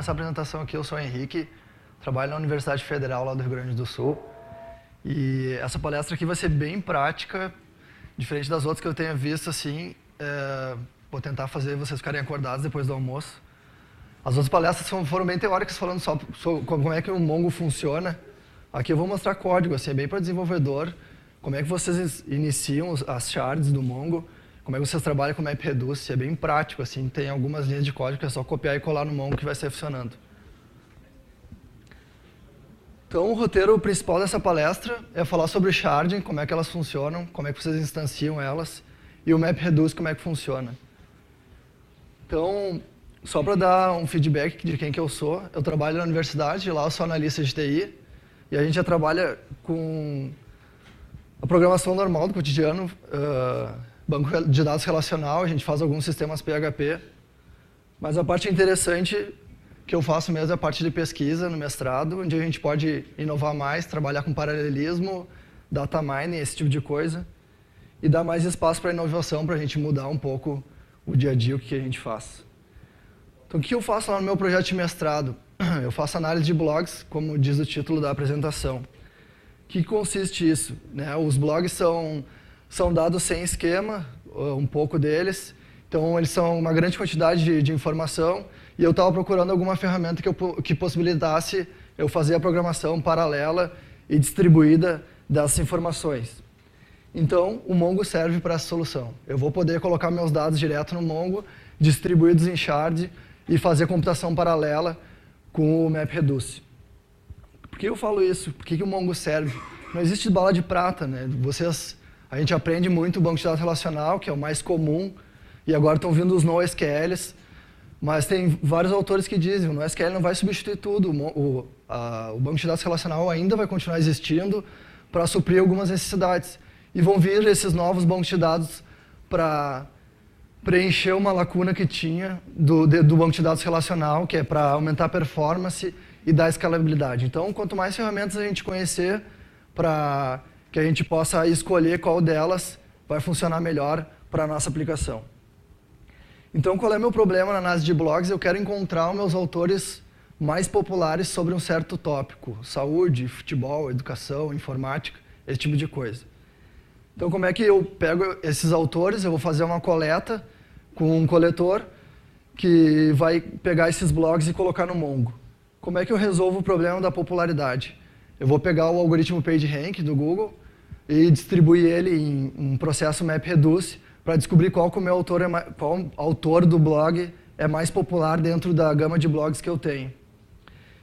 começar a apresentação aqui, eu sou o Henrique, trabalho na Universidade Federal lá do Rio Grande do Sul. E essa palestra aqui vai ser bem prática, diferente das outras que eu tenha visto, assim, vou tentar fazer vocês ficarem acordados depois do almoço. As outras palestras foram bem teóricas, falando só sobre como é que o Mongo funciona. Aqui eu vou mostrar código, assim, é bem para desenvolvedor, como é que vocês iniciam as shards do Mongo, como é que vocês trabalham com MapReduce, é bem prático, assim, tem algumas linhas de código que é só copiar e colar no Mongo que vai sair funcionando. Então, o roteiro principal dessa palestra é falar sobre o sharding, como é que elas funcionam, como é que vocês instanciam elas, e o MapReduce, como é que funciona. Então, só para dar um feedback de quem que eu sou, eu trabalho na universidade, lá eu sou analista de TI, e a gente já trabalha com a programação normal do cotidiano, banco de dados relacional, a gente faz alguns sistemas PHP, mas a parte interessante que eu faço mesmo é a parte de pesquisa no mestrado, onde a gente pode inovar mais, trabalhar com paralelismo, data mining, esse tipo de coisa, e dar mais espaço para inovação, para a gente mudar um pouco o dia a dia, o que a gente faz. Então, o que eu faço lá no meu projeto de mestrado? Eu faço análise de blogs, como diz o título da apresentação. O que consiste isso? Né? Os blogs são dados sem esquema, um pouco deles, então eles são uma grande quantidade de informação, e eu estava procurando alguma ferramenta que possibilitasse eu fazer a programação paralela e distribuída dessas informações. Então, o Mongo serve para essa solução. Eu vou poder colocar meus dados direto no Mongo, distribuídos em shard, e fazer computação paralela com o MapReduce. Por que eu falo isso? Por que o Mongo serve? Não existe bala de prata, né? A gente aprende muito o banco de dados relacional, que é o mais comum, e agora estão vindo os NoSQLs, mas tem vários autores que dizem que o NoSQL não vai substituir tudo, o banco de dados relacional ainda vai continuar existindo para suprir algumas necessidades. E vão vir esses novos bancos de dados para preencher uma lacuna que tinha do banco de dados relacional, que é para aumentar a performance e dar escalabilidade. Então, quanto mais ferramentas a gente conhecer, para que a gente possa escolher qual delas vai funcionar melhor para a nossa aplicação. Então, qual é o meu problema na análise de blogs? Eu quero encontrar os meus autores mais populares sobre um certo tópico. Saúde, futebol, educação, informática, esse tipo de coisa. Então, como é que eu pego esses autores? Eu vou fazer uma coleta com um coletor que vai pegar esses blogs e colocar no Mongo. Como é que eu resolvo o problema da popularidade? Eu vou pegar o algoritmo PageRank do Google e distribuir ele em um processo MapReduce para descobrir qual autor do blog é mais popular dentro da gama de blogs que eu tenho.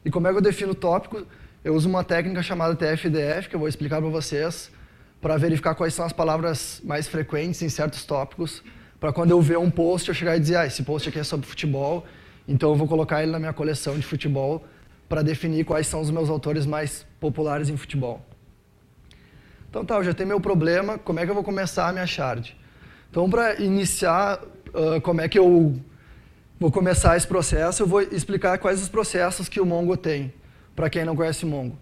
E como é que eu defino o tópico? Eu uso uma técnica chamada TF-DF, que eu vou explicar para vocês, para verificar quais são as palavras mais frequentes em certos tópicos, para quando eu ver um post, eu chegar e dizer, esse post aqui é sobre futebol, então eu vou colocar ele na minha coleção de futebol para definir quais são os meus autores mais populares em futebol. Então tá, eu já tenho meu problema, como é que eu vou começar a minha shard? Então, para iniciar, como é que eu vou começar esse processo, eu vou explicar quais os processos que o Mongo tem, para quem não conhece Mongo.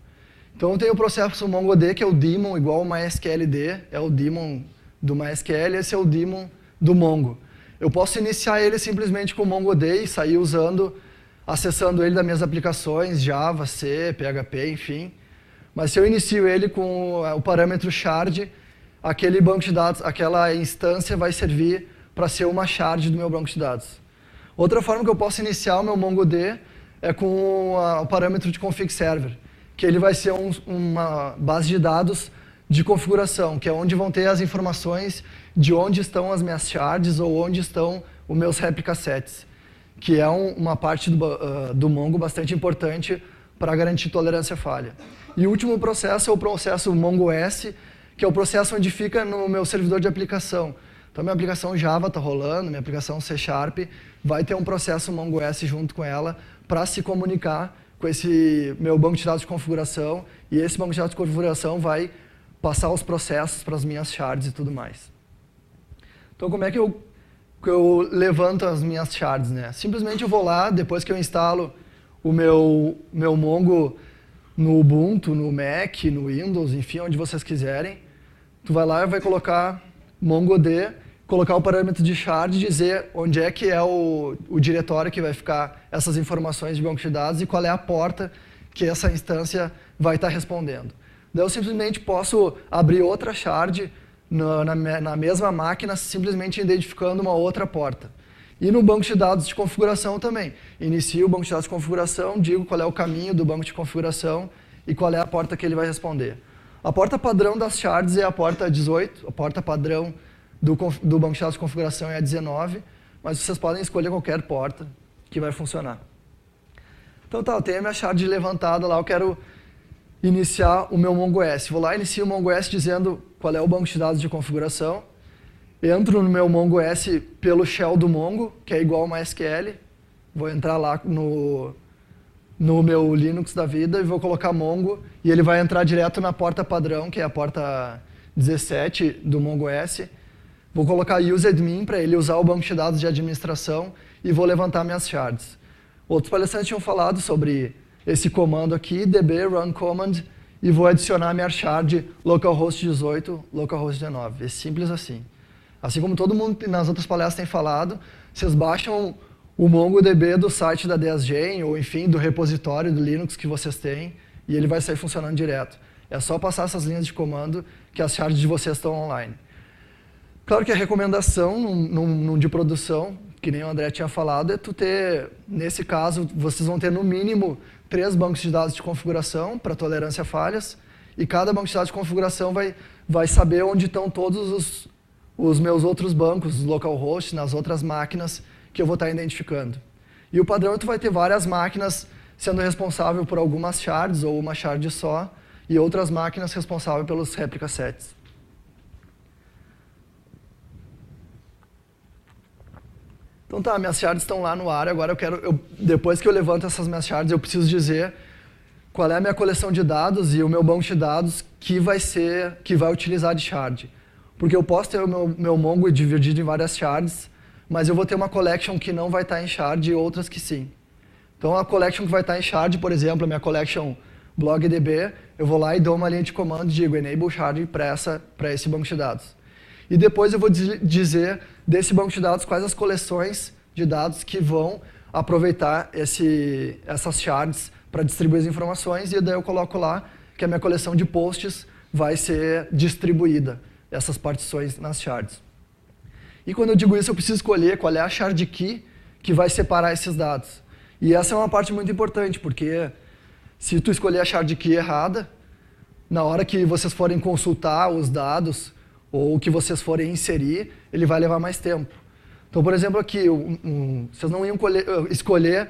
Então, eu tenho o processo MongoD, que é o daemon, igual ao MySQLD, é o daemon do MySQL, esse é o daemon do Mongo. Eu posso iniciar ele simplesmente com o MongoD e sair acessando ele das minhas aplicações, Java, C, PHP, enfim. Mas se eu inicio ele com o parâmetro shard, aquele banco de dados, aquela instância vai servir para ser uma shard do meu banco de dados. Outra forma que eu posso iniciar o meu MongoD é com o parâmetro de config server, que ele vai ser uma base de dados de configuração, que é onde vão ter as informações de onde estão as minhas shards ou onde estão os meus replica sets, que é uma parte do Mongo bastante importante para garantir tolerância à falha. E o último processo é o processo MongoS, que é o processo onde fica no meu servidor de aplicação. Então, minha aplicação Java está rolando, minha aplicação C#, vai ter um processo MongoS junto com ela para se comunicar com esse meu banco de dados de configuração, e esse banco de dados de configuração vai passar os processos para as minhas shards e tudo mais. Então, como é que eu levanto as minhas shards, né? Simplesmente eu vou lá, depois que eu instalo o meu Mongo no Ubuntu, no Mac, no Windows, enfim, onde vocês quiserem, tu vai lá e vai colocar MongoD, colocar o parâmetro de shard, dizer onde é que é o diretório que vai ficar essas informações de banco de dados e qual é a porta que essa instância vai estar respondendo. Daí eu simplesmente posso abrir outra shard na mesma máquina, simplesmente identificando uma outra porta. E no banco de dados de configuração também. Inicio o banco de dados de configuração, digo qual é o caminho do banco de configuração e qual é a porta que ele vai responder. A porta padrão das shards é a porta 18, a porta padrão do banco de dados de configuração é a 19, mas vocês podem escolher qualquer porta que vai funcionar. Então tá, eu tenho a minha shard levantada lá, eu quero iniciar o meu MongoS. Vou lá, inicio o MongoS dizendo qual é o banco de dados de configuração. Entro no meu MongoS pelo shell do Mongo, que é igual ao MySQL. Vou entrar lá no meu Linux da vida e vou colocar Mongo, e ele vai entrar direto na porta padrão, que é a porta 17 do MongoS. Vou colocar useadmin para ele usar o banco de dados de administração e vou levantar minhas shards. Outros palestrantes tinham falado sobre esse comando aqui, db run command, e vou adicionar minha shard localhost 18, localhost 19. É simples assim. Assim como todo mundo nas outras palestras tem falado, vocês baixam o MongoDB do site da DSGen, ou enfim, do repositório do Linux que vocês têm, e ele vai sair funcionando direto. É só passar essas linhas de comando que as shards de vocês estão online. Claro que a recomendação num de produção, que nem o André tinha falado, é tu ter, nesse caso, vocês vão ter no mínimo 3 bancos de dados de configuração para tolerância a falhas, e cada banco de dados de configuração vai saber onde estão todos os meus outros bancos, localhost, nas outras máquinas que eu vou estar identificando. E o padrão é tu vai ter várias máquinas sendo responsável por algumas shards, ou uma shard só, e outras máquinas responsáveis pelos replica sets. Então tá, minhas shards estão lá no ar, agora depois que eu levanto essas minhas shards, eu preciso dizer qual é a minha coleção de dados e o meu banco de dados que vai utilizar de shard. Porque eu posso ter o meu Mongo dividido em várias shards, mas eu vou ter uma collection que não vai estar em shard e outras que sim. Então a collection que vai estar em shard, por exemplo, a minha collection blogdb, eu vou lá e dou uma linha de comando e digo enable shard para esse banco de dados. E depois eu vou dizer desse banco de dados quais as coleções de dados que vão aproveitar essas shards para distribuir as informações, e daí eu coloco lá que a minha coleção de posts vai ser distribuída, essas partições nas shards. E quando eu digo isso, eu preciso escolher qual é a shard key que vai separar esses dados. E essa é uma parte muito importante, porque se tu escolher a shard key errada, na hora que vocês forem consultar os dados, ou que vocês forem inserir, ele vai levar mais tempo. Então, por exemplo, aqui, vocês não iam escolher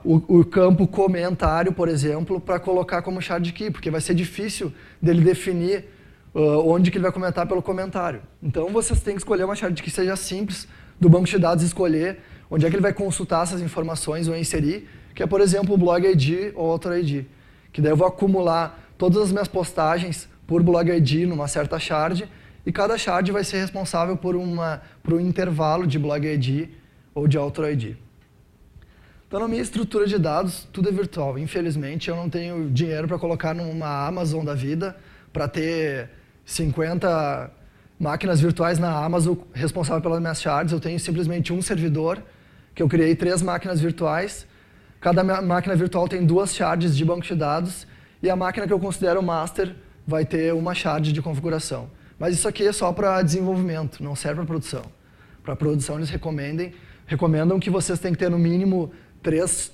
o campo comentário, por exemplo, para colocar como shard key, porque vai ser difícil dele definir onde que ele vai comentar pelo comentário. Então, vocês têm que escolher uma shard key que seja simples, do banco de dados escolher onde é que ele vai consultar essas informações ou inserir, que é, por exemplo, o blog ID ou author ID. Que daí eu vou acumular todas as minhas postagens por blog ID numa certa shard, e cada shard vai ser responsável por um intervalo de blog ID ou de author ID. Então, na minha estrutura de dados, tudo é virtual. Infelizmente, eu não tenho dinheiro para colocar numa Amazon da vida, para ter 50 máquinas virtuais na Amazon responsável pelas minhas shards. Eu tenho simplesmente um servidor, que eu criei 3 máquinas virtuais. Cada máquina virtual tem 2 shards de banco de dados, e a máquina que eu considero master vai ter uma shard de configuração. Mas isso aqui é só para desenvolvimento, não serve para produção. Para produção, eles recomendam que vocês tenham que ter no mínimo 3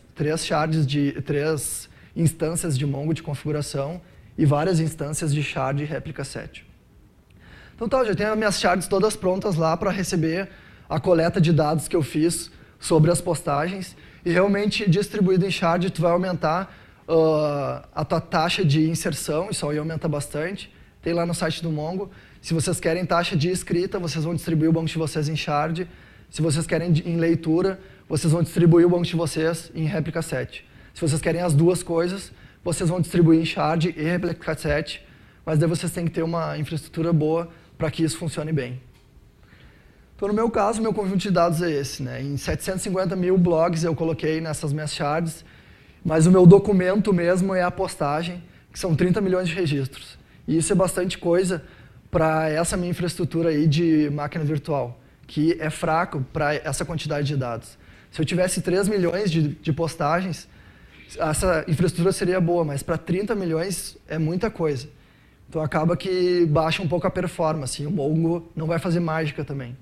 instâncias de Mongo de configuração e várias instâncias de shard e replica set. Então tá, eu já tenho as minhas shards todas prontas lá para receber a coleta de dados que eu fiz sobre as postagens, e realmente distribuído em shard, tu vai aumentar a tua taxa de inserção, isso aí aumenta bastante. Tem lá no site do Mongo. Se vocês querem taxa de escrita, vocês vão distribuir o banco de vocês em shard. Se vocês querem em leitura, vocês vão distribuir o banco de vocês em replica set. Se vocês querem as duas coisas, vocês vão distribuir em shard e replica set, mas daí vocês têm que ter uma infraestrutura boa para que isso funcione bem. Então, no meu caso, meu conjunto de dados é esse, né? Em 750 mil blogs eu coloquei nessas minhas shards, mas o meu documento mesmo é a postagem, que são 30 milhões de registros. E isso é bastante coisa para essa minha infraestrutura aí de máquina virtual, que é fraco para essa quantidade de dados. Se eu tivesse 3 milhões de postagens, essa infraestrutura seria boa, mas para 30 milhões é muita coisa. Então acaba que baixa um pouco a performance, e o Mongo não vai fazer mágica também.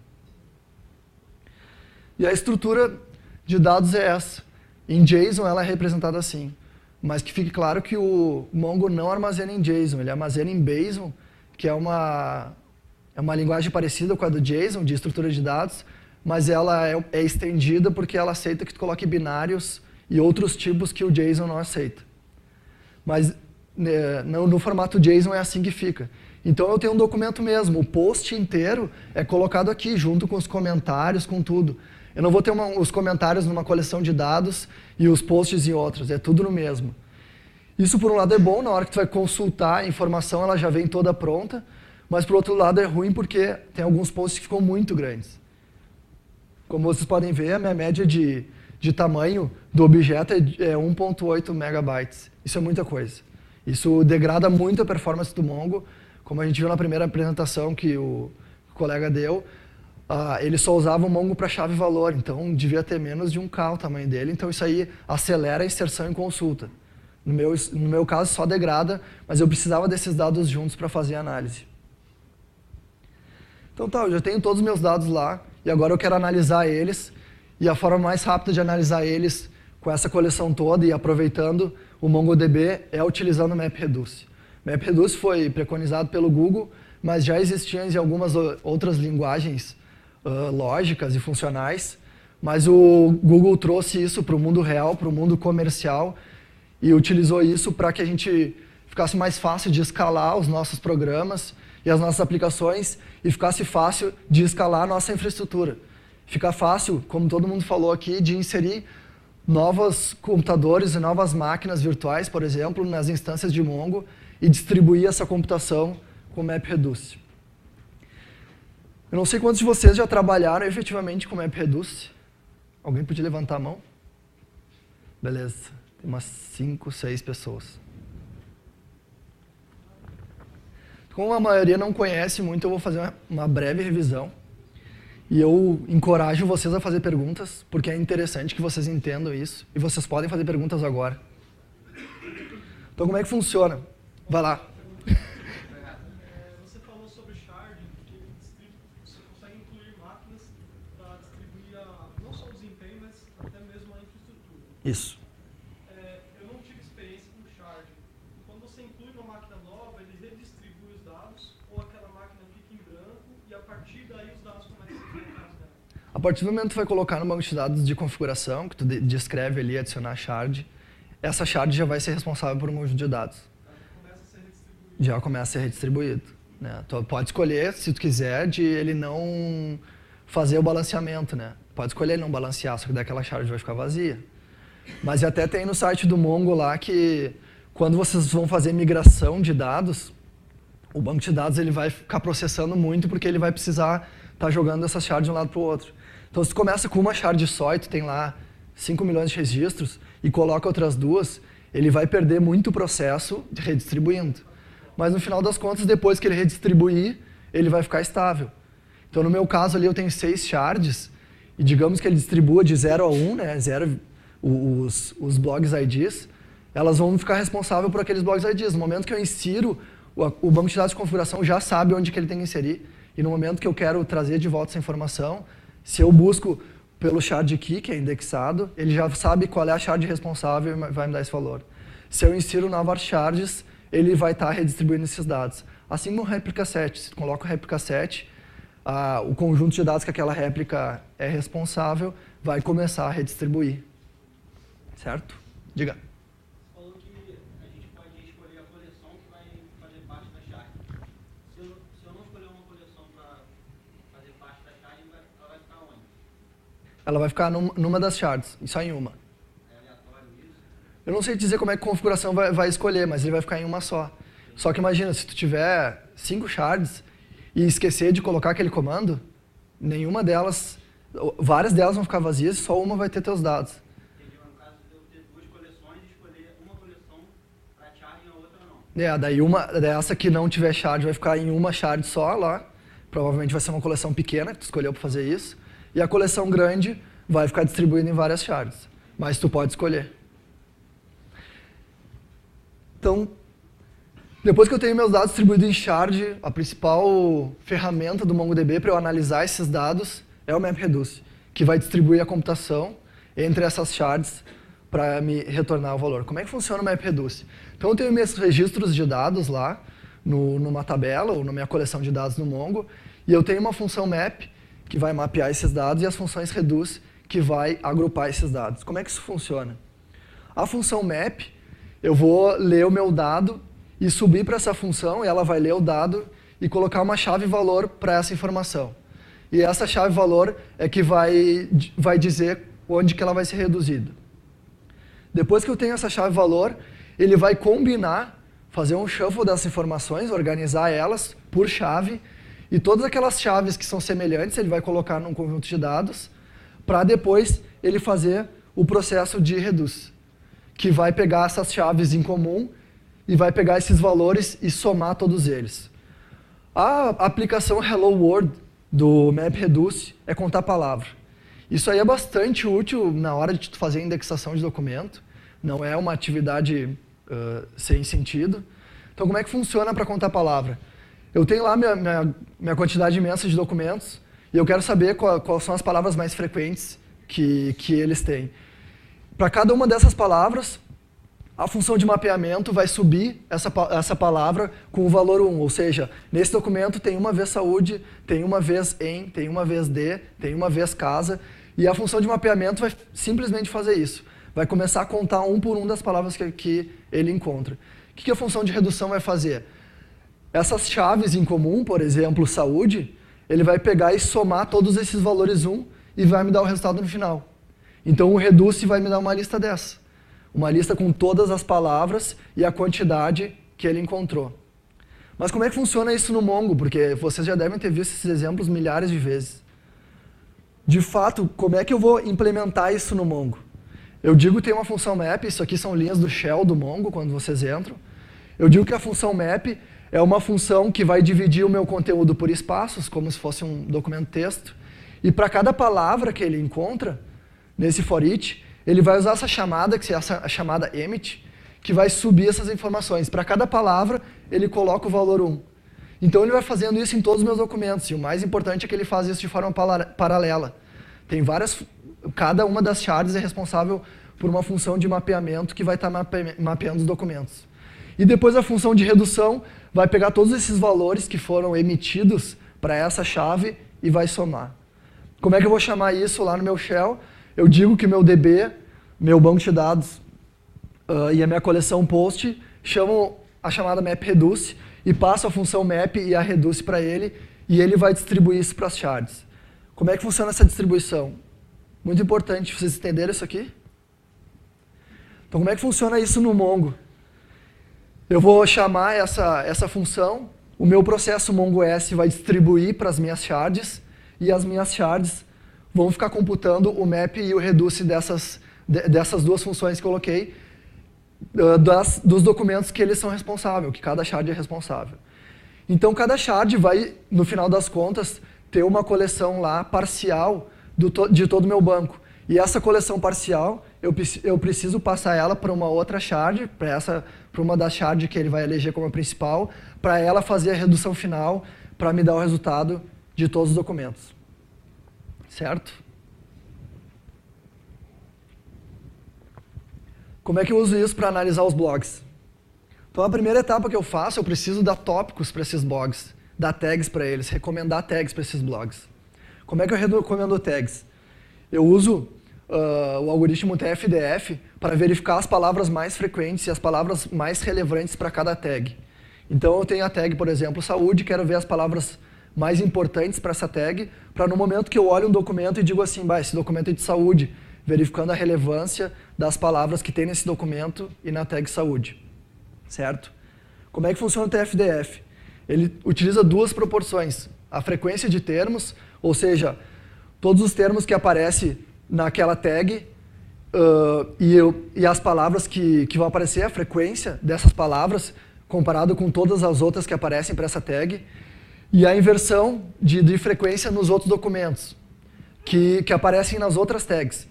E a estrutura de dados é essa. Em JSON ela é representada assim, mas que fique claro que o Mongo não armazena em JSON, ele armazena em Bazel, que é uma linguagem parecida com a do JSON, de estrutura de dados, mas ela é estendida porque ela aceita que tu coloque binários e outros tipos que o JSON não aceita. Mas no formato JSON é assim que fica. Então eu tenho um documento mesmo, o post inteiro é colocado aqui, junto com os comentários, com tudo. Eu não vou ter os comentários numa coleção de dados e os posts em outros, é tudo no mesmo. Isso, por um lado, é bom, na hora que tu vai consultar a informação, ela já vem toda pronta, mas, por outro lado, é ruim porque tem alguns posts que ficam muito grandes. Como vocês podem ver, a minha média de tamanho do objeto é 1.8 megabytes. Isso é muita coisa. Isso degrada muito a performance do Mongo. Como a gente viu na primeira apresentação que o colega deu, ele só usava o Mongo para chave valor, então devia ter menos de 1K o tamanho dele, então isso aí acelera a inserção em consulta. No meu caso só degrada, mas eu precisava desses dados juntos para fazer a análise. Então tá, eu já tenho todos os meus dados lá, e agora eu quero analisar eles, e a forma mais rápida de analisar eles com essa coleção toda e aproveitando o MongoDB é utilizando o MapReduce. MapReduce foi preconizado pelo Google, mas já existia em algumas outras linguagens lógicas e funcionais, mas o Google trouxe isso para o mundo real, para o mundo comercial, e utilizou isso para que a gente ficasse mais fácil de escalar os nossos programas e as nossas aplicações e ficasse fácil de escalar a nossa infraestrutura. Fica fácil, como todo mundo falou aqui, de inserir novos computadores e novas máquinas virtuais, por exemplo, nas instâncias de Mongo e distribuir essa computação com o MapReduce. Eu não sei quantos de vocês já trabalharam efetivamente com o MapReduce. Alguém podia levantar a mão? Beleza. Tem umas 5, 6 pessoas. Como a maioria não conhece muito, eu vou fazer uma breve revisão. E eu encorajo vocês a fazer perguntas, porque é interessante que vocês entendam isso. E vocês podem fazer perguntas agora. Então, como é que funciona? Vai lá. Você falou sobre sharding, que você consegue incluir máquinas para distribuir não só o desempenho, mas até mesmo a infraestrutura. Isso. Eu não tive experiência com sharding. Quando você inclui uma máquina nova, ele redistribui os dados, ou aquela máquina fica em branco, e a partir daí os dados começam a ser colocados nela. A partir do momento que tu vai colocar no banco de dados de configuração, que tu descreve ali, adicionar shard, essa shard já vai ser responsável por um conjunto de dados. Já começa a ser redistribuído. Né? Tu pode escolher, se tu quiser, de ele não fazer o balanceamento. Né? Pode escolher ele não balancear, só que daquela shard vai ficar vazia. Mas até tem no site do Mongo lá que quando vocês vão fazer migração de dados, o banco de dados ele vai ficar processando muito porque ele vai precisar estar jogando essa shard de um lado para o outro. Então, se tu começa com uma shard só e tu tem lá 5 milhões de registros e coloca outras duas, ele vai perder muito processo redistribuindo. Mas no final das contas, depois que ele redistribuir, ele vai ficar estável. Então, no meu caso ali, eu tenho 6 shards, e digamos que ele distribua de 0 a 1, né, os blogs IDs, elas vão ficar responsáveis por aqueles blogs IDs. No momento que eu insiro, o banco de dados de configuração já sabe onde que ele tem que inserir, e no momento que eu quero trazer de volta essa informação, se eu busco pelo shard key, que é indexado, ele já sabe qual é a shard responsável e vai me dar esse valor. Se eu insiro novas shards, ele vai estar redistribuindo esses dados. Assim como o réplica set. Se tu coloca o réplica set, o conjunto de dados que aquela réplica é responsável vai começar a redistribuir. Certo? Diga. Você falou que a gente pode escolher a coleção que vai fazer parte da shard. Se eu não escolher uma coleção para fazer parte da shard, ela vai ficar onde? Ela vai ficar numa das shards, só em uma. É aleatório isso? Eu não sei dizer como é que a configuração vai escolher, mas ele vai ficar em uma só. Só que imagina, se tu tiver 5 shards e esquecer de colocar aquele comando, nenhuma delas, várias delas vão ficar vazias e só uma vai ter teus dados. Entendi, mas no caso de eu ter 2 coleções, escolher uma coleção para shard e a outra não. Daí dessa que não tiver shard vai ficar em uma shard só lá. Provavelmente vai ser uma coleção pequena que tu escolheu para fazer isso. E a coleção grande vai ficar distribuída em várias shards. Mas tu pode escolher. Então, depois que eu tenho meus dados distribuídos em shard, a principal ferramenta do MongoDB para eu analisar esses dados é o MapReduce, que vai distribuir a computação entre essas shards para me retornar o valor. Como é que funciona o MapReduce? Então eu tenho meus registros de dados lá, numa tabela ou na minha coleção de dados no Mongo, e eu tenho uma função map, que vai mapear esses dados, e as funções reduce, que vai agrupar esses dados. Como é que isso funciona? A função map, eu vou ler o meu dado e subir para essa função, e ela vai ler o dado e colocar uma chave valor para essa informação. E essa chave valor é que vai dizer onde que ela vai ser reduzida. Depois que eu tenho essa chave valor, ele vai combinar, fazer um shuffle dessas informações, organizar elas por chave, e todas aquelas chaves que são semelhantes ele vai colocar num conjunto de dados, para depois ele fazer o processo de reduce, que vai pegar essas chaves em comum e vai pegar esses valores e somar todos eles. A aplicação Hello World do MapReduce é contar palavra. Isso aí é bastante útil na hora de fazer indexação de documento. Não é uma atividade sem sentido. Então, como é que funciona para contar palavra? Eu tenho lá minha quantidade imensa de documentos e eu quero saber quais são as palavras mais frequentes que eles têm. Para cada uma dessas palavras, a função de mapeamento vai subir essa palavra com o valor 1, ou seja, nesse documento tem uma vez saúde, tem uma vez em, tem uma vez de, tem uma vez casa, e a função de mapeamento vai simplesmente fazer isso. Vai começar a contar um por um das palavras que ele encontra. O que a função de redução vai fazer? Essas chaves em comum, por exemplo, saúde, ele vai pegar e somar todos esses valores 1 e vai me dar o resultado no final. Então o reduce vai me dar uma lista dessa. Uma lista com todas as palavras e a quantidade que ele encontrou. Mas como é que funciona isso no Mongo? Porque vocês já devem ter visto esses exemplos milhares de vezes. De fato, como é que eu vou implementar isso no Mongo? Eu digo que tem uma função map, isso aqui são linhas do shell do Mongo, quando vocês entram. Eu digo que a função map é uma função que vai dividir o meu conteúdo por espaços, como se fosse um documento texto. E para cada palavra que ele encontra, nesse for each, ele vai usar essa chamada, que é a chamada emit, que vai subir essas informações. Para cada palavra, ele coloca o valor 1. Então ele vai fazendo isso em todos os meus documentos. E o mais importante é que ele faz isso de forma paralela. Tem cada uma das shards é responsável por uma função de mapeamento que vai estar mapeando os documentos. E depois a função de redução vai pegar todos esses valores que foram emitidos para essa chave e vai somar. Como é que eu vou chamar isso lá no meu shell? Eu digo que meu DB, meu banco de dados e a minha coleção post chamam a chamada MapReduce e passo a função map e a reduce para ele e ele vai distribuir isso para as shards. Como é que funciona essa distribuição? Muito importante, vocês entenderam isso aqui? Então como é que funciona isso no Mongo? Eu vou chamar essa função, o meu processo MongoS vai distribuir para as minhas shards e as minhas shards vão ficar computando o map e o reduce dessas duas funções que coloquei, dos documentos que eles são responsáveis, que cada shard é responsável. Então, cada shard vai, no final das contas, ter uma coleção lá parcial de todo o meu banco. E essa coleção parcial, eu preciso passar ela para uma outra shard, para uma das shards que ele vai eleger como a principal, para ela fazer a redução final, para me dar o resultado de todos os documentos. Certo? Como é que eu uso isso para analisar os blogs? Então, a primeira etapa que eu faço, eu preciso dar tópicos para esses blogs, dar tags para eles, recomendar tags para esses blogs. Como é que eu recomendo tags? Eu uso o algoritmo TF-DF para verificar as palavras mais frequentes e as palavras mais relevantes para cada tag. Então, eu tenho a tag, por exemplo, saúde, quero ver as palavras mais importantes para essa tag, para no momento que eu olho um documento e digo assim, esse documento é de saúde, verificando a relevância das palavras que tem nesse documento e na tag saúde. Certo? Como é que funciona o TF-DF? Ele utiliza duas proporções. A frequência de termos, ou seja, todos os termos que aparecem naquela tag e as palavras que vão aparecer, a frequência dessas palavras, comparado com todas as outras que aparecem para essa tag, e a inversão de frequência nos outros documentos, que aparecem nas outras tags.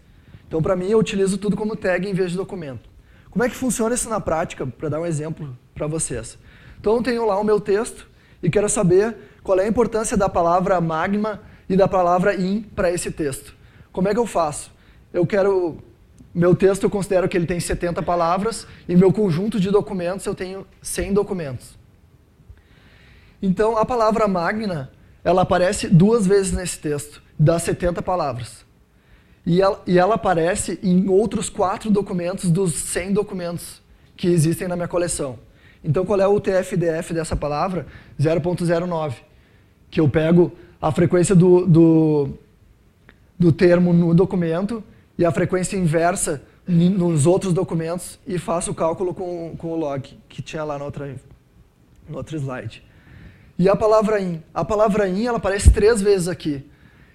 Então, para mim, eu utilizo tudo como tag em vez de documento. Como é que funciona isso na prática? Para dar um exemplo para vocês. Então, eu tenho lá o meu texto e quero saber qual é a importância da palavra magma e da palavra in para esse texto. Como é que eu faço? Meu texto eu considero que ele tem 70 palavras e meu conjunto de documentos eu tenho 100 documentos. Então, a palavra magna, ela aparece 2 vezes nesse texto, das 70 palavras. E ela aparece em outros 4 documentos dos 100 documentos que existem na minha coleção. Então, qual é o TF-DF dessa palavra? 0.09, que eu pego a frequência do termo no documento e a frequência inversa nos outros documentos e faço o cálculo com o log, que tinha lá no outro slide. E a palavra in? A palavra in, ela aparece 3 vezes aqui.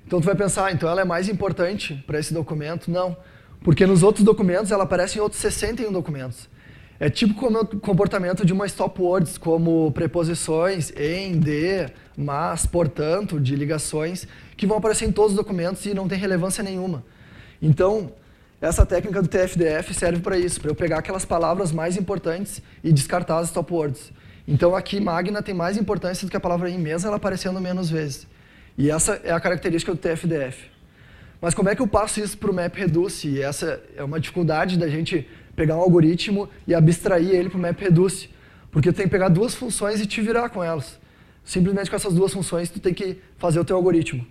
Então, tu vai pensar, então ela é mais importante para esse documento? Não, porque nos outros documentos ela aparece em outros 61 documentos. É tipo como o comportamento de uma stop words, como preposições, em, de, mas, portanto, de ligações, que vão aparecer em todos os documentos e não tem relevância nenhuma. Então, essa técnica do TF-DF serve para isso, para eu pegar aquelas palavras mais importantes e descartar as stop words. Então, aqui, magna tem mais importância do que a palavra in, mesmo ela aparecendo menos vezes. E essa é a característica do TF-DF. Mas como é que eu passo isso para o MapReduce? E essa é uma dificuldade da gente pegar um algoritmo e abstrair ele para o MapReduce. Porque tu tem que pegar 2 funções e te virar com elas. Simplesmente com essas 2 funções, tu tem que fazer o teu algoritmo.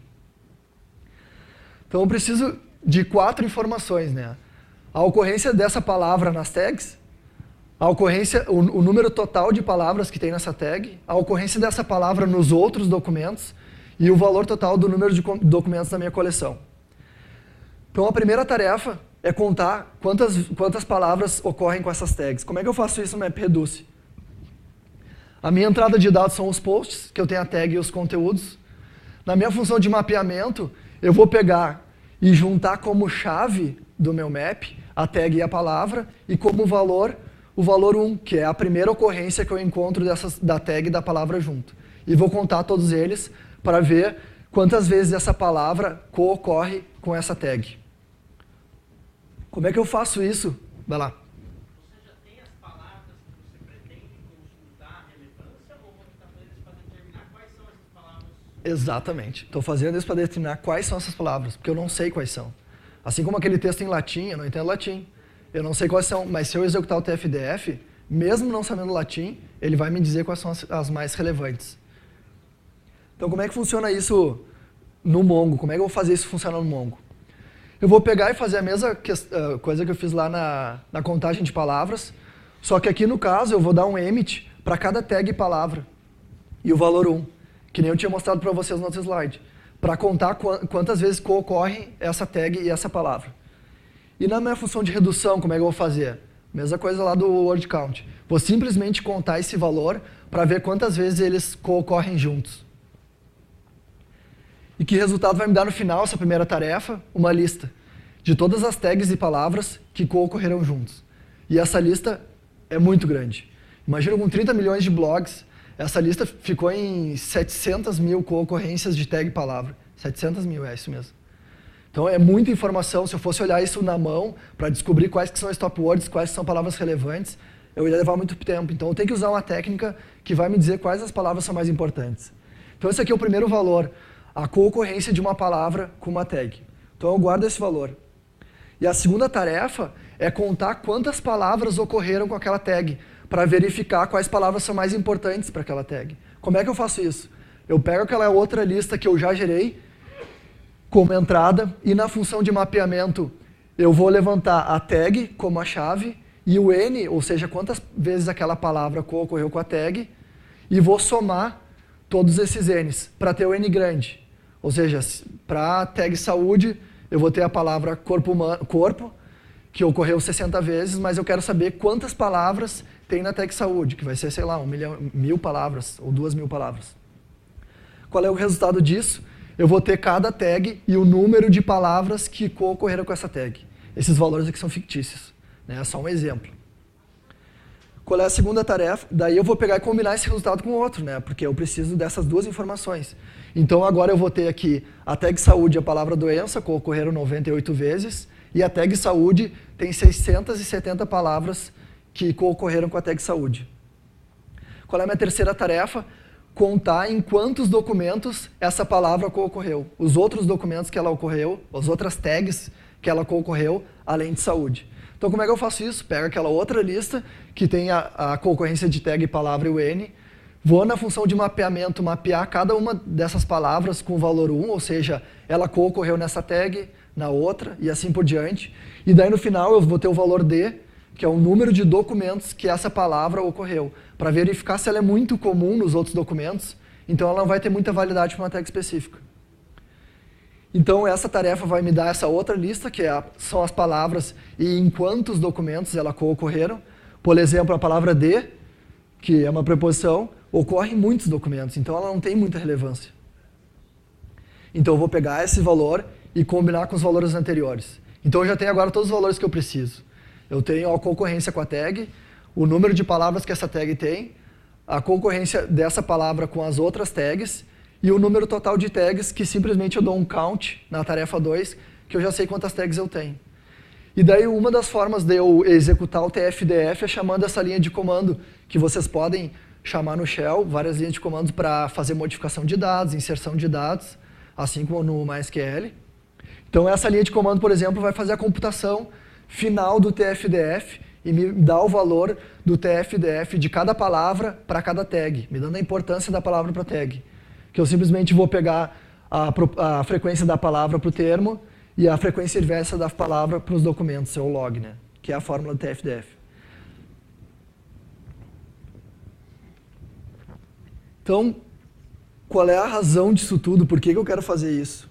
Então, eu preciso de 4 informações, né? A ocorrência dessa palavra nas tags, a ocorrência, o número total de palavras que tem nessa tag, a ocorrência dessa palavra nos outros documentos e o valor total do número de documentos da minha coleção. Então, a primeira tarefa é contar quantas palavras ocorrem com essas tags. Como é que eu faço isso no MapReduce? A minha entrada de dados são os posts, que eu tenho a tag e os conteúdos. Na minha função de mapeamento, eu vou pegar e juntar como chave do meu map a tag e a palavra, e como valor, o valor 1, que é a primeira ocorrência que eu encontro da tag e da palavra junto. E vou contar todos eles para ver quantas vezes essa palavra co-ocorre com essa tag. Como é que eu faço isso? Vai lá. Você já tem as palavras que você pretende consultar a relevância ou você está fazendo isso para determinar quais são essas palavras? Exatamente. Estou fazendo isso para determinar quais são essas palavras, porque eu não sei quais são. Assim como aquele texto em latim, eu não entendo latim. Eu não sei quais são, mas se eu executar o TF-DF, mesmo não sabendo latim, ele vai me dizer quais são as mais relevantes. Então, como é que funciona isso no Mongo? Como é que eu vou fazer isso funcionar no Mongo? Eu vou pegar e fazer a mesma coisa que eu fiz lá na contagem de palavras, só que aqui no caso eu vou dar um emit para cada tag e palavra, e o valor 1, que nem eu tinha mostrado para vocês no outro slide, para contar quantas vezes co-ocorrem essa tag e essa palavra. E na minha função de redução, como é que eu vou fazer? Mesma coisa lá do word count. Vou simplesmente contar esse valor para ver quantas vezes eles co-ocorrem juntos. E que resultado vai me dar no final, essa primeira tarefa? Uma lista de todas as tags e palavras que co-ocorreram juntos. E essa lista é muito grande. Imagina com 30 milhões de blogs, essa lista ficou em 700 mil co-ocorrências de tag e palavra. 700 mil, é isso mesmo. Então é muita informação. Se eu fosse olhar isso na mão para descobrir quais que são stop words, quais são palavras relevantes, eu ia levar muito tempo. Então eu tenho que usar uma técnica que vai me dizer quais as palavras são mais importantes. Então esse aqui é o primeiro valor, a co-ocorrência de uma palavra com uma tag. Então eu guardo esse valor. E a segunda tarefa é contar quantas palavras ocorreram com aquela tag, para verificar quais palavras são mais importantes para aquela tag. Como é que eu faço isso? Eu pego aquela outra lista que eu já gerei como entrada e na função de mapeamento eu vou levantar a tag como a chave e o n, ou seja, quantas vezes aquela palavra co-ocorreu com a tag, e vou somar todos esses n's para ter o n grande. Ou seja, para a tag saúde, eu vou ter a palavra corpo, que ocorreu 60 vezes, mas eu quero saber quantas palavras tem na tag saúde, que vai ser, sei lá, 1.000 palavras ou 2.000 palavras. Qual é o resultado disso? Eu vou ter cada tag e o número de palavras que ocorreram com essa tag. Esses valores aqui são fictícios, né? É só um exemplo. Qual é a segunda tarefa? Daí eu vou pegar e combinar esse resultado com o outro, né? Porque eu preciso dessas duas informações. Então agora eu vou ter aqui a tag saúde e a palavra doença, que ocorreram 98 vezes, e a tag saúde tem 670 palavras que ocorreram com a tag saúde. Qual é a minha terceira tarefa? Contar em quantos documentos essa palavra ocorreu. Os outros documentos que ela ocorreu, as outras tags que ela ocorreu, além de saúde. Então como é que eu faço isso? Pego aquela outra lista que tem a concorrência de tag, palavra e o N, vou na função de mapeamento mapear cada uma dessas palavras com o valor 1, ou seja, ela ocorreu nessa tag, na outra e assim por diante. E daí no final eu vou ter o valor D, que é o número de documentos que essa palavra ocorreu, para verificar se ela é muito comum nos outros documentos, então ela não vai ter muita validade para uma tag específica. Então essa tarefa vai me dar essa outra lista, que são as palavras e em quantos documentos ela ocorreram. Por exemplo, a palavra de, que é uma preposição, ocorre em muitos documentos, então ela não tem muita relevância. Então eu vou pegar esse valor e combinar com os valores anteriores. Então eu já tenho agora todos os valores que eu preciso. Eu tenho a concorrência com a tag, o número de palavras que essa tag tem, a concorrência dessa palavra com as outras tags e o número total de tags que simplesmente eu dou um count na tarefa 2, que eu já sei quantas tags eu tenho. E daí uma das formas de eu executar o TF-DF é chamando essa linha de comando, que vocês podem chamar no Shell, várias linhas de comandos para fazer modificação de dados, inserção de dados, assim como no MySQL. Então essa linha de comando, por exemplo, vai fazer a computação final do TF-DF e me dá o valor do TF-DF de cada palavra para cada tag, me dando a importância da palavra para a tag. Que eu simplesmente vou pegar a frequência da palavra para o termo e a frequência inversa da palavra para os documentos, seu log, né? Que é a fórmula do TF-DF. Então, qual é a razão disso tudo? Por que eu quero fazer isso?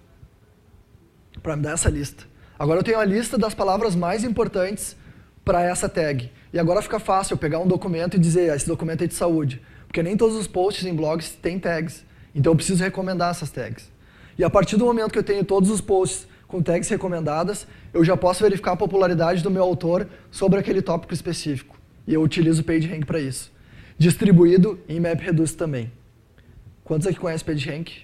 Para me dar essa lista. Agora eu tenho a lista das palavras mais importantes para essa tag. E agora fica fácil eu pegar um documento e dizer, esse documento é de saúde. Porque nem todos os posts em blogs têm tags. Então eu preciso recomendar essas tags. E a partir do momento que eu tenho todos os posts com tags recomendadas, eu já posso verificar a popularidade do meu autor sobre aquele tópico específico. E eu utilizo o PageRank para isso. Distribuído em MapReduce também. Quantos aqui conhecem PageRank?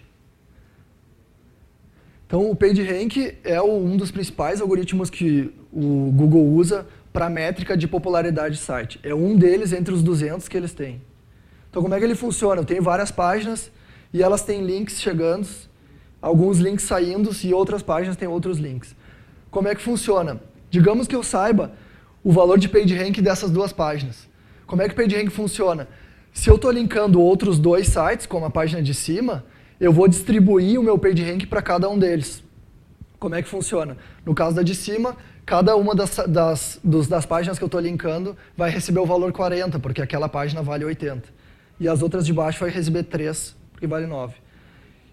Então, o PageRank é um dos principais algoritmos que o Google usa para métrica de popularidade de site. É um deles entre os 200 que eles têm. Então, como é que ele funciona? Eu tenho várias páginas e elas têm links chegando, alguns links saindo e outras páginas têm outros links. Como é que funciona? Digamos que eu saiba o valor de PageRank dessas duas páginas. Como é que o PageRank funciona? Se eu estou linkando outros dois sites, como a página de cima, eu vou distribuir o meu PageRank para cada um deles. Como é que funciona? No caso da de cima, cada uma das páginas que eu estou linkando vai receber o valor 40, porque aquela página vale 80. E as outras de baixo vai receber 3, porque vale 9.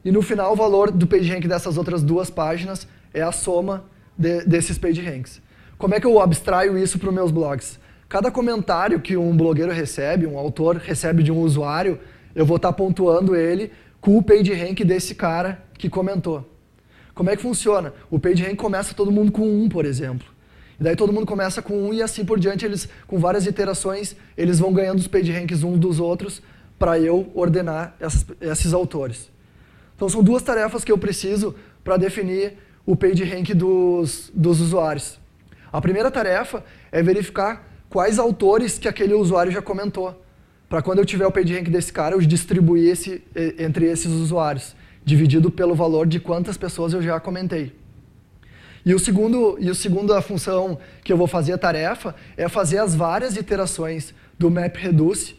E no final, o valor do PageRank dessas outras duas páginas é a soma desses PageRanks. Como é que eu abstraio isso para os meus blogs? Cada comentário que um blogueiro recebe, um autor recebe de um usuário, eu vou estar pontuando ele com o PageRank desse cara que comentou. Como é que funciona? O PageRank começa todo mundo com 1, por exemplo. E daí todo mundo começa com 1 e assim por diante, eles, com várias iterações, eles vão ganhando os PageRanks uns dos outros para eu ordenar esses autores. Então são duas tarefas que eu preciso para definir o PageRank dos usuários. A primeira tarefa é verificar quais autores que aquele usuário já comentou. Para quando eu tiver o PageRank desse cara, eu distribuir entre esses usuários, dividido pelo valor de quantas pessoas eu já comentei. E a segunda função que eu vou fazer a tarefa é fazer as várias iterações do MapReduce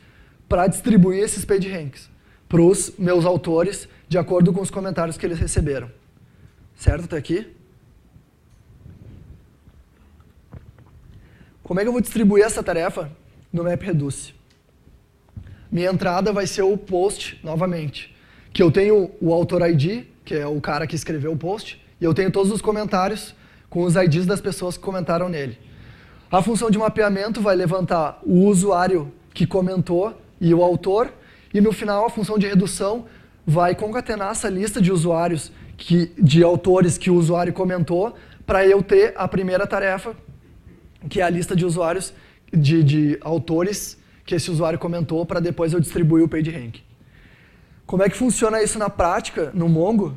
para distribuir esses PageRanks para os meus autores, de acordo com os comentários que eles receberam. Certo até aqui? Como é que eu vou distribuir essa tarefa no MapReduce? Minha entrada vai ser o post, novamente, que eu tenho o autor ID, que é o cara que escreveu o post, e eu tenho todos os comentários com os IDs das pessoas que comentaram nele. A função de mapeamento vai levantar o usuário que comentou e o autor, e no final a função de redução vai concatenar essa lista de usuários, de autores que o usuário comentou, para eu ter a primeira tarefa, que é a lista de usuários, de autores que esse usuário comentou para depois eu distribuir o PageRank. Como é que funciona isso na prática, no Mongo?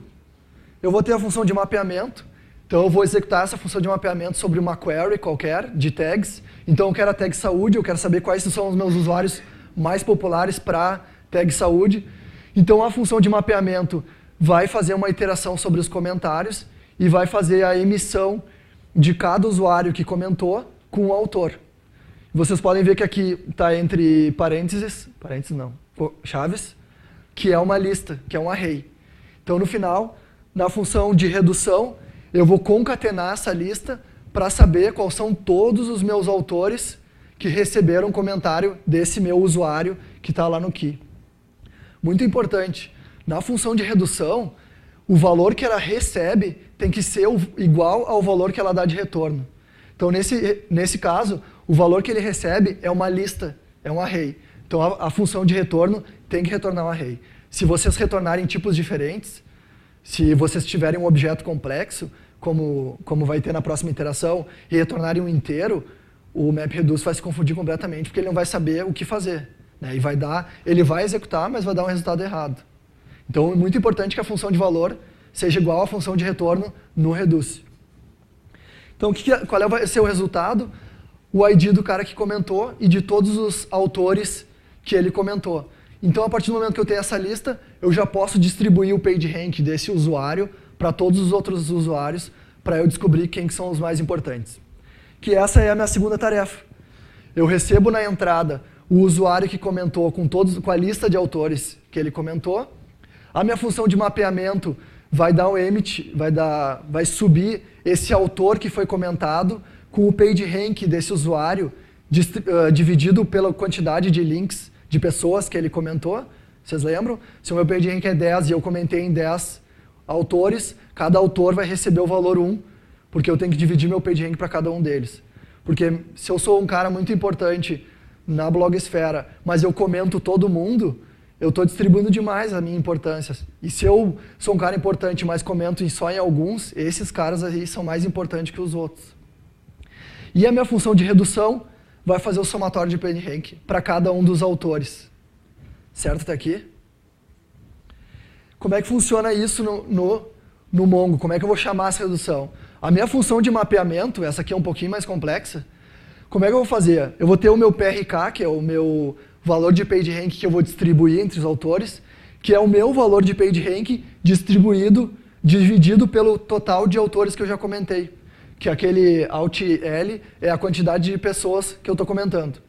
Eu vou ter a função de mapeamento, então eu vou executar essa função de mapeamento sobre uma query qualquer, de tags. Então eu quero a tag saúde, eu quero saber quais são os meus usuários mais populares para tag saúde. Então a função de mapeamento vai fazer uma iteração sobre os comentários e vai fazer a emissão de cada usuário que comentou com o autor. Vocês podem ver que aqui está entre parênteses não, chaves, que é uma lista, que é um array. Então no final, na função de redução, eu vou concatenar essa lista para saber quais são todos os meus autores que receberam um comentário desse meu usuário que está lá no key. Muito importante, na função de redução, o valor que ela recebe tem que ser igual ao valor que ela dá de retorno. Então, nesse caso, o valor que ele recebe é uma lista, é um array. Então, a função de retorno tem que retornar um array. Se vocês retornarem tipos diferentes, se vocês tiverem um objeto complexo, como vai ter na próxima iteração, e retornarem um inteiro, o MapReduce vai se confundir completamente, porque ele não vai saber o que fazer. Né? E ele vai executar, mas vai dar um resultado errado. Então, é muito importante que a função de valor seja igual à função de retorno no Reduce. Então, qual vai ser o resultado? O ID do cara que comentou e de todos os autores que ele comentou. Então, a partir do momento que eu tenho essa lista, eu já posso distribuir o PageRank desse usuário para todos os outros usuários, para eu descobrir quem que são os mais importantes. Que essa é a minha segunda tarefa. Eu recebo na entrada o usuário que comentou com a lista de autores que ele comentou. A minha função de mapeamento vai dar um emit, vai subir esse autor que foi comentado com o PageRank desse usuário dividido pela quantidade de links de pessoas que ele comentou. Vocês lembram? Se o meu PageRank é 10 e eu comentei em 10 autores, cada autor vai receber o valor 1, porque eu tenho que dividir meu PageRank para cada um deles. Porque se eu sou um cara muito importante na blogosfera, mas eu comento todo mundo, eu estou distribuindo demais a minha importância. E se eu sou um cara importante, mas comento só em alguns, esses caras aí são mais importantes que os outros. E a minha função de redução vai fazer o somatório de PageRank para cada um dos autores. Certo até aqui? Como é que funciona isso no Mongo? Como é que eu vou chamar essa redução? A minha função de mapeamento, essa aqui é um pouquinho mais complexa, como é que eu vou fazer? Eu vou ter o meu PRK, que é o meu valor de PageRank que eu vou distribuir entre os autores, que é o meu valor de PageRank dividido pelo total de autores que eu já comentei. Que aquele Alt-L é a quantidade de pessoas que eu estou comentando.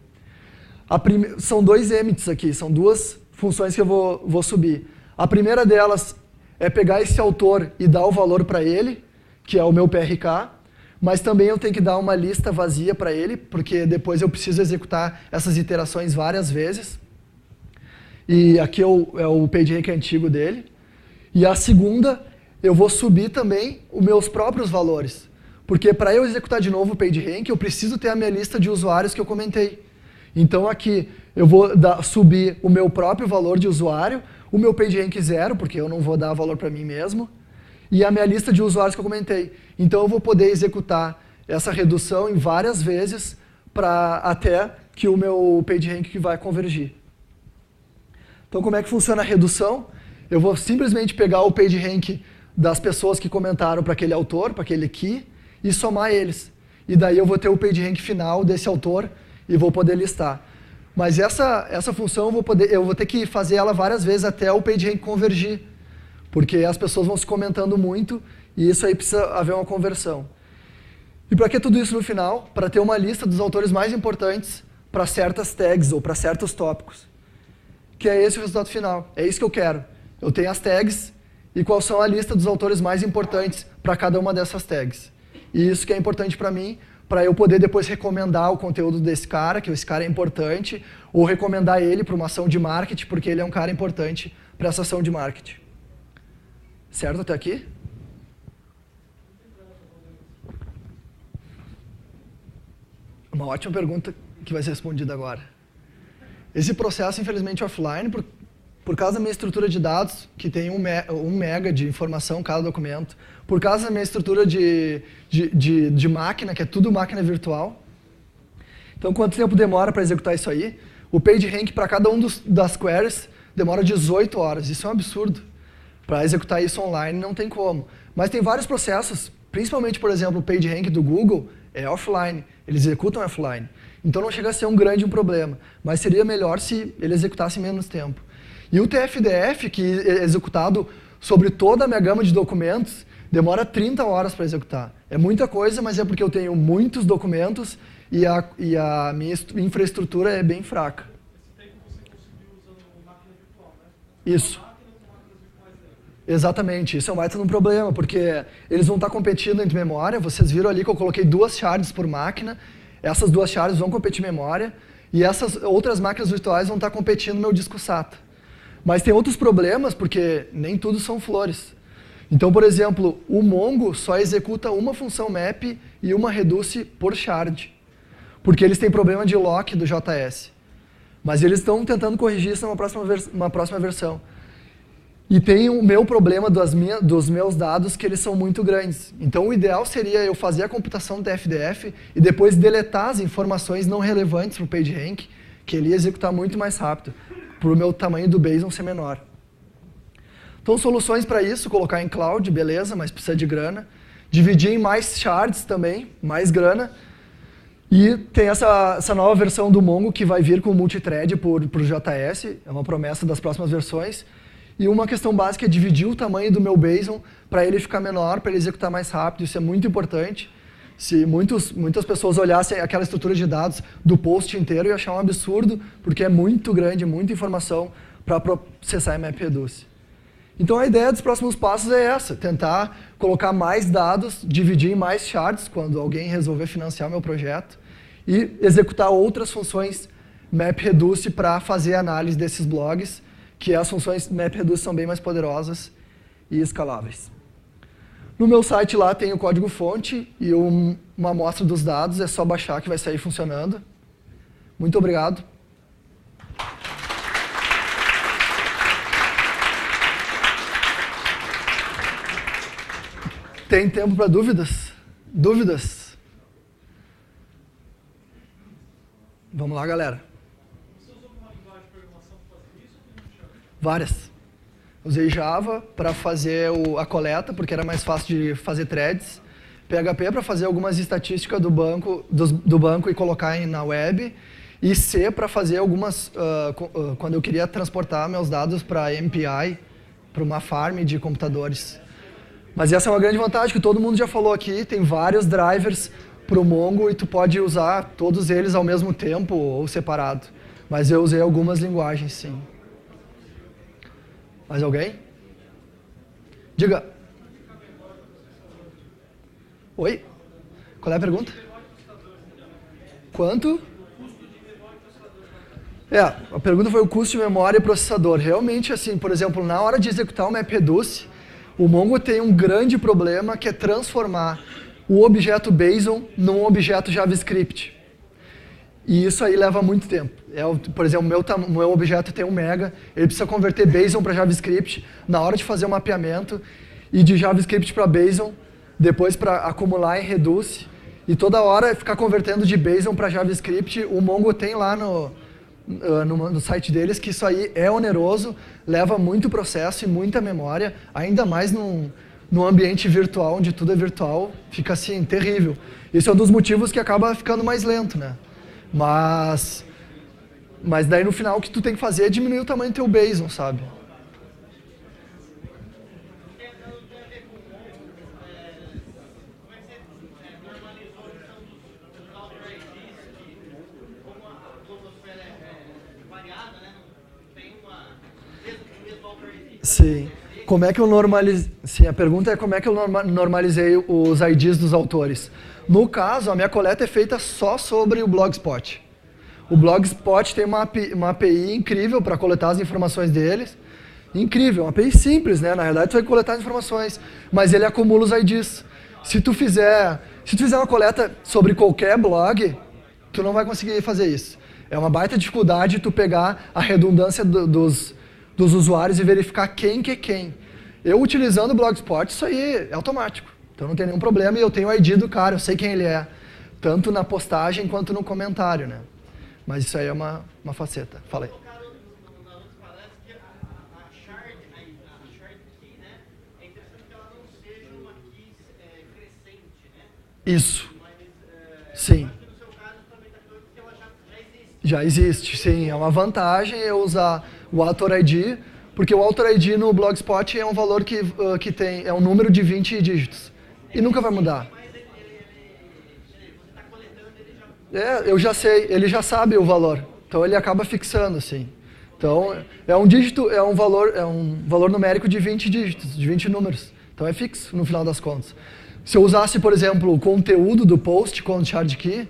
São dois emits aqui, são duas funções que eu vou subir. A primeira delas é pegar esse autor e dar o valor para ele, que é o meu PRK, mas também eu tenho que dar uma lista vazia para ele, porque depois eu preciso executar essas iterações várias vezes. E aqui é o PageRank antigo dele. E a segunda, eu vou subir também os meus próprios valores. Porque para eu executar de novo o PageRank, eu preciso ter a minha lista de usuários que eu comentei. Então aqui eu vou subir o meu próprio valor de usuário, o meu PageRank 0, porque eu não vou dar valor para mim mesmo, e a minha lista de usuários que eu comentei. Então eu vou poder executar essa redução em várias vezes até que o meu PageRank vai convergir. Então como é que funciona a redução? Eu vou simplesmente pegar o PageRank das pessoas que comentaram para aquele autor, para aquele key, e somar eles. E daí eu vou ter o PageRank final desse autor e vou poder listar. Mas essa função eu vou ter que fazer ela várias vezes até o PageRank convergir, porque as pessoas vão se comentando muito e isso aí precisa haver uma conversão. E para que tudo isso no final? Para ter uma lista dos autores mais importantes para certas tags ou para certos tópicos. Que é esse o resultado final. É isso que eu quero. Eu tenho as tags e qual são a lista dos autores mais importantes para cada uma dessas tags. E isso que é importante para mim, para eu poder depois recomendar o conteúdo desse cara, que esse cara é importante, ou recomendar ele para uma ação de marketing, porque ele é um cara importante para essa ação de marketing. Certo até aqui? Uma ótima pergunta que vai ser respondida agora. Esse processo, infelizmente, é offline, por causa da minha estrutura de dados, que tem 1 mega de informação cada documento, por causa da minha estrutura de máquina, que é tudo máquina virtual. Então, quanto tempo demora para executar isso aí? O PageRank para cada um das queries demora 18 horas. Isso é um absurdo. Para executar isso online não tem como. Mas tem vários processos, principalmente, por exemplo, o PageRank do Google é offline. Eles executam offline. Então não chega a ser um grande problema. Mas seria melhor se ele executasse em menos tempo. E o TF-DF, que é executado sobre toda a minha gama de documentos, demora 30 horas para executar. É muita coisa, mas é porque eu tenho muitos documentos e a minha infraestrutura é bem fraca. Esse tempo você conseguiu usando máquina virtual, né? Isso. Máquina com máquinas virtuais dentro. Exatamente. Isso é um baita de um problema, porque eles vão estar competindo entre memória. Vocês viram ali que eu coloquei 2 shards por máquina. Essas 2 shards vão competir em memória. E essas outras máquinas virtuais vão estar competindo no meu disco SATA. Mas tem outros problemas, porque nem tudo são flores. Então, por exemplo, o Mongo só executa uma função map e uma reduce por shard, porque eles têm problema de lock do JS. Mas eles estão tentando corrigir isso numa próxima versão. E tem o meu problema dos meus dados, que eles são muito grandes. Então, o ideal seria eu fazer a computação do TF-DF e depois deletar as informações não relevantes para o PageRank, que ele ia executar muito mais rápido, para o meu tamanho do Bazel ser menor. Então, soluções para isso, colocar em cloud, beleza, mas precisa de grana. Dividir em mais shards também, mais grana. E tem essa nova versão do Mongo que vai vir com multithread para o JS, é uma promessa das próximas versões. E uma questão básica é dividir o tamanho do meu Bazel para ele ficar menor, para ele executar mais rápido, isso é muito importante. Se muitas pessoas olhassem aquela estrutura de dados do post inteiro, iam achar um absurdo, porque é muito grande, muita informação para processar MapReduce. Então a ideia dos próximos passos é essa, tentar colocar mais dados, dividir em mais shards, quando alguém resolver financiar o meu projeto, e executar outras funções MapReduce para fazer a análise desses blogs, que as funções MapReduce são bem mais poderosas e escaláveis. No meu site lá tem o código-fonte e uma amostra dos dados, é só baixar que vai sair funcionando. Muito obrigado. Tem tempo para dúvidas? Dúvidas? Vamos lá, galera. Você usou alguma linguagem de programação para fazer isso ou não? Várias. Usei Java para fazer a coleta, porque era mais fácil de fazer threads. PHP para fazer algumas estatísticas do banco e colocar na web. E C para fazer algumas, quando eu queria transportar meus dados para MPI, para uma farm de computadores. Mas essa é uma grande vantagem, que todo mundo já falou aqui, tem vários drivers para o Mongo e tu pode usar todos eles ao mesmo tempo ou separado. Mas eu usei algumas linguagens, sim. Mais alguém? Diga. Oi? Qual é a pergunta? Quanto? A pergunta foi o custo de memória e processador. Realmente, assim, por exemplo, na hora de executar o MapReduce, o Mongo tem um grande problema, que é transformar o objeto Bazel num objeto JavaScript. E isso aí leva muito tempo. Por exemplo, meu objeto tem 1 mega, ele precisa converter Bazel para JavaScript na hora de fazer o mapeamento, e de JavaScript para Bazel, depois para acumular em Reduce, e toda hora ficar convertendo de Bazel para JavaScript. O Mongo tem lá no site deles que isso aí é oneroso, leva muito processo e muita memória, ainda mais num ambiente virtual, onde tudo é virtual, fica assim, terrível. Isso é um dos motivos que acaba ficando mais lento, né? Mas daí no final o que tu tem que fazer é diminuir o tamanho do teu Bazel, sabe? Sim. Como é que eu normalizei? Sim, a pergunta é como é que eu normalizei os IDs dos autores. No caso, a minha coleta é feita só sobre o Blogspot. O Blogspot tem uma API incrível para coletar as informações deles. Incrível, uma API simples, né? Na realidade, tu vai coletar as informações, mas ele acumula os IDs. Se tu fizer uma coleta sobre qualquer blog, tu não vai conseguir fazer isso. É uma baita dificuldade tu pegar a redundância dos usuários e verificar quem que é quem. Eu, utilizando o Blogspot, isso aí é automático. Então não tem nenhum problema e eu tenho o ID do cara, eu sei quem ele é. Tanto na postagem quanto no comentário, né? Mas isso aí é uma faceta. Fala aí. Colocaram nas outras palestras que a shard key, né, é interessante que ela não seja uma key crescente, né? Isso. Mas, Sim. acho que no seu caso também está claro que ela já existe. Já existe, sim. É uma vantagem eu usar o Author ID, porque o Author ID no Blogspot é um valor que tem, é um número de 20 dígitos. E nunca vai mudar. Mas você está coletando, ele já... Eu já sei, ele já sabe o valor. Então ele acaba fixando, assim. Então é um dígito, é um valor numérico de 20 dígitos, de 20 números. Então é fixo no final das contas. Se eu usasse, por exemplo, o conteúdo do post com o shard key,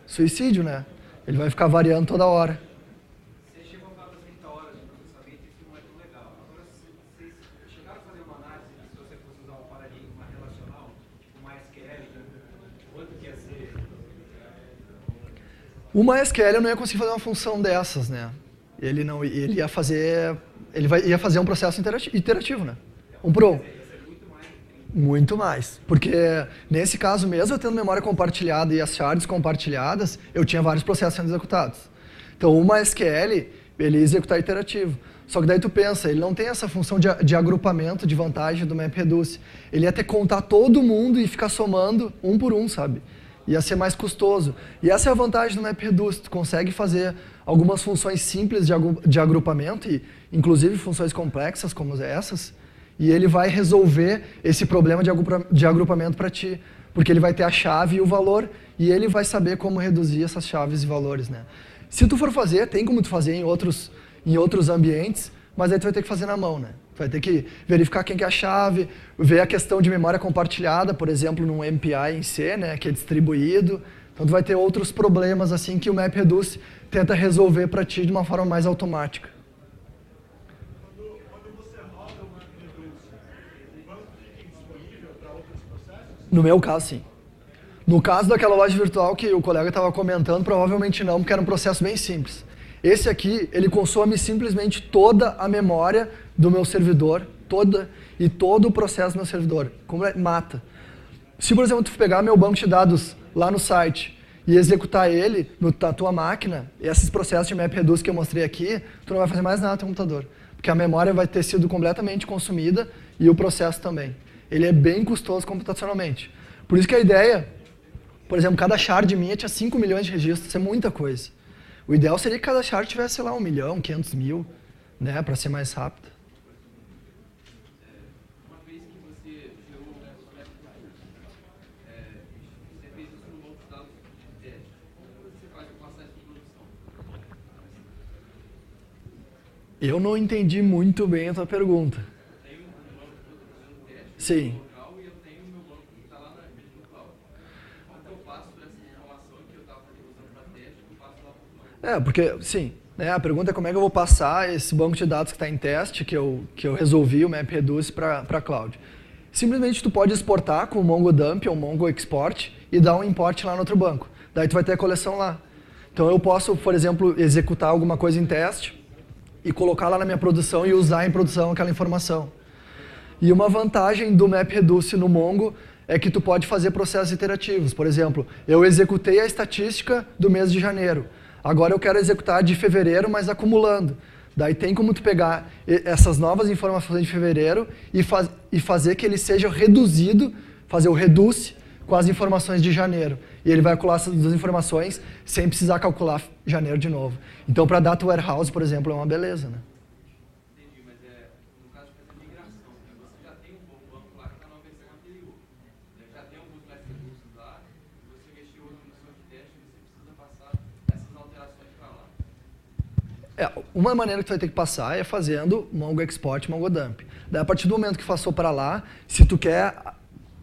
suicídio, né? Ele vai ficar variando toda hora. Você chegou a falar das 30 horas de processamento, isso não é tão legal. Agora, vocês chegaram a fazer uma análise se você fosse usar um paradigma relacional, tipo MySQL, quanto que ia ser? O MySQL eu não ia conseguir fazer uma função dessas, né? Ele ia fazer um processo iterativo, né? Um por um. Muito mais. Porque nesse caso mesmo, eu tendo memória compartilhada e as shards compartilhadas, eu tinha vários processos sendo executados. Então o MySQL, ele ia executar iterativo. Só que daí tu pensa, ele não tem essa função de agrupamento de vantagem do MapReduce. Ele ia ter que contar todo mundo e ficar somando um por um, sabe? Ia ser mais custoso. E essa é a vantagem do MapReduce. Tu consegue fazer algumas funções simples de agrupamento, e inclusive funções complexas como essas, e ele vai resolver esse problema de agrupamento para ti. Porque ele vai ter a chave e o valor, e ele vai saber como reduzir essas chaves e valores, né? Se tu for fazer, tem como tu fazer em outros ambientes, mas aí tu vai ter que fazer na mão, né? Tu vai ter que verificar quem que é a chave, ver a questão de memória compartilhada, por exemplo, num MPI em C, né, que é distribuído. Então tu vai ter outros problemas assim que o MapReduce tenta resolver para ti de uma forma mais automática. Quando você roda o MapReduce, o banco fica disponível para outros processos? No meu caso, sim. No caso daquela loja virtual que o colega estava comentando, provavelmente não, porque era um processo bem simples. Esse aqui, ele consome simplesmente toda a memória do meu servidor, todo o processo do meu servidor. Mata. Se, por exemplo, tu pegar meu banco de dados lá no site e executar ele na tua máquina, esses processos de MapReduce que eu mostrei aqui, tu não vai fazer mais nada no teu computador. Porque a memória vai ter sido completamente consumida e o processo também. Ele é bem custoso computacionalmente. Por isso que a ideia, por exemplo, cada shard minha tinha 5 milhões de registros, isso é muita coisa. O ideal seria que cada shard tivesse, sei lá, 1 milhão, 500 mil, né, para ser mais rápido. Uma vez que você gerou o MapReduce, você fez isso no banco de dados de teste. Como você faz para passar isso para produção? Eu não entendi muito bem a tua pergunta. Tem um banco que eu estou fazendo teste Sim. local e eu tenho o meu banco que está lá na rede do cloud. Como que eu passo essa informação que eu estava usando para teste, eu passo lá para o cloud? Porque, sim, né, a pergunta é como é que eu vou passar esse banco de dados que está em teste, que eu resolvi, o MapReduce, para a cloud. Simplesmente tu pode exportar com o MongoDump ou Mongo Export e dar um import lá no outro banco. Daí tu vai ter a coleção lá. Então eu posso, por exemplo, executar alguma coisa em teste e colocar lá na minha produção e usar em produção aquela informação. E uma vantagem do MapReduce no Mongo é que tu pode fazer processos iterativos. Por exemplo, eu executei a estatística do mês de janeiro. Agora eu quero executar de fevereiro, mas acumulando. Daí tem como tu pegar essas novas informações de fevereiro e fazer que ele seja reduzido, fazer o reduce com as informações de janeiro. E ele vai calcular essas duas informações sem precisar calcular janeiro de novo. Então, para Data Warehouse, por exemplo, é uma beleza, né? Entendi, mas no caso de fazer migração, né? Você já tem um banco lá que está na versão anterior. Já tem alguns MapReduces lá, você mexeu no seu teste e você precisa passar essas alterações para lá. Uma maneira que tu vai ter que passar é fazendo Mongo Export e MongoDump. Daí, a partir do momento que passou para lá, se tu quer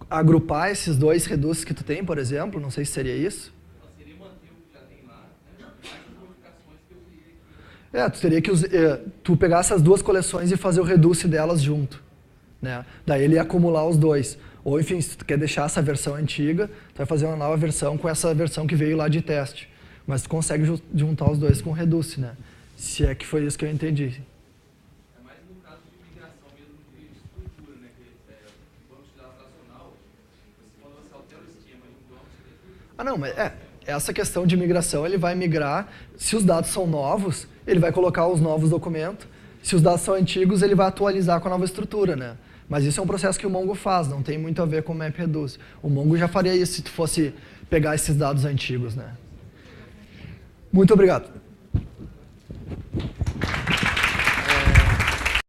agrupar esses dois reduces que tu tem, por exemplo, não sei se seria isso. Seria manter o que já tem lá, né? Mais as modificações que eu criei aqui. Tu teria que tu pegar essas duas coleções e fazer o reduce delas junto, né? Daí ele ia acumular os dois. Ou, enfim, se tu quer deixar essa versão antiga, tu vai fazer uma nova versão com essa versão que veio lá de teste. Mas tu consegue juntar os dois com o reduce, né? Se é que foi isso que eu entendi. É mais no caso de migração mesmo de estrutura, né? Que banco de dados nacional, quando você altera o esquema de um banco, você tem que... Mas essa questão de migração, ele vai migrar, se os dados são novos, ele vai colocar os novos documentos, se os dados são antigos, ele vai atualizar com a nova estrutura, né? Mas isso é um processo que o Mongo faz, não tem muito a ver com o MapReduce. O Mongo já faria isso se tu fosse pegar esses dados antigos, né? Muito obrigado.